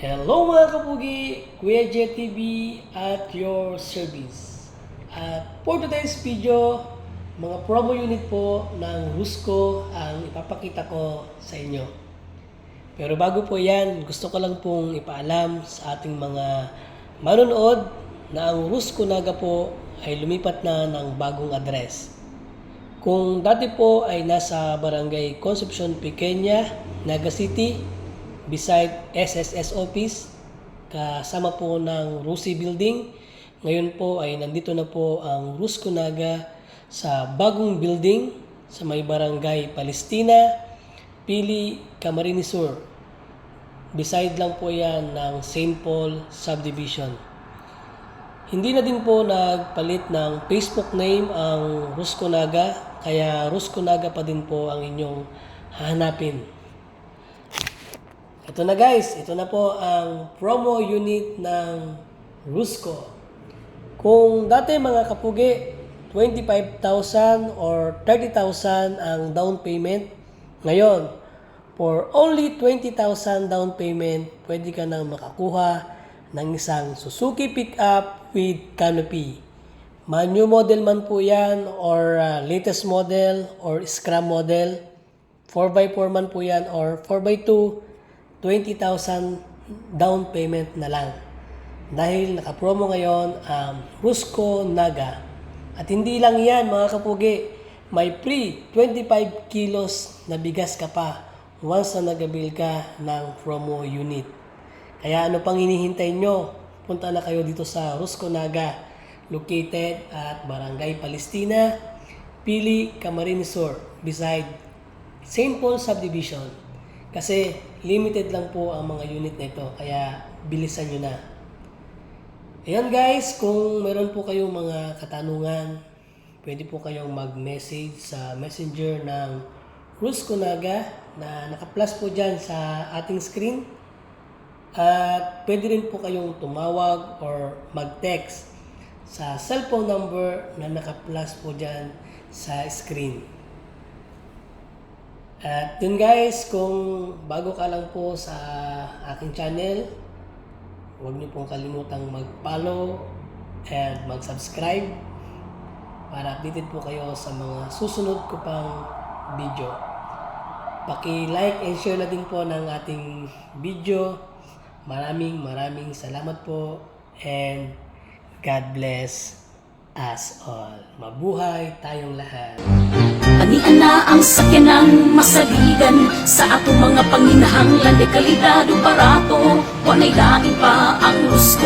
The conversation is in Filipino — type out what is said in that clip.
Hello mga kapugi, Kuya JTV at your service. At for today's video, mga promo unit po ng Rusco ang ipapakita ko sa inyo. Pero bago po yan, gusto ko lang pong ipaalam sa ating mga manonood na ang Rusco Naga po ay lumipat na ng bagong address. Kung dati po ay nasa Barangay Concepcion Pequeña, Naga City, beside SSS office, kasama po ng Rusi Building. Ngayon po ay nandito na po ang Rusco Naga sa bagong building sa may Barangay Palestina, Pili, Camarines Sur. Beside lang po yan ng St. Paul Subdivision. Hindi na din po nagpalit ng Facebook name ang Rusco Naga, kaya Rusco Naga pa din po ang inyong hahanapin. Ito na guys, ito na po ang promo unit ng Rusco. Kung dati mga kapugi, 25,000 or 30,000 ang down payment, ngayon, for only 20,000 down payment, pwede ka nang makakuha ng isang Suzuki pickup with canopy. New model man po yan or latest model or scrap model, 4x4 man po yan or 4x2, 20,000 down payment na lang. Dahil nakapromo ngayon ang Rusco Naga. At hindi lang yan mga kapugi, may free 25 kilos na bigas ka pa once na nagabil ka ng promo unit. Kaya ano pang hinihintay nyo? Punta na kayo dito sa Rusco Naga, located at Barangay Palestina, Pili, Camarines Sur, beside St. Paul Subdivision. Kasi limited lang po ang mga unit na ito, kaya bilisan nyo na. Ayan guys, kung meron po kayong mga katanungan, pwede po kayong mag-message sa messenger ng Rusco Naga na naka-plus po dyan sa ating screen. At pwede rin po kayong tumawag or mag-text sa cellphone number na naka-plus po dyan sa screen. At yun guys, kung bago ka lang po sa aking channel, huwag niyo pong kalimutang mag-follow and mag-subscribe para updated po kayo sa mga susunod ko pang video. Paki-like and share na din po ng ating video. Maraming salamat po and God bless us all. Mabuhay tayong lahat. Anian na ang sakyanang masaligan sa atong mga panginahanglan de kalidad o barato. Wanay lain pa ang Rusco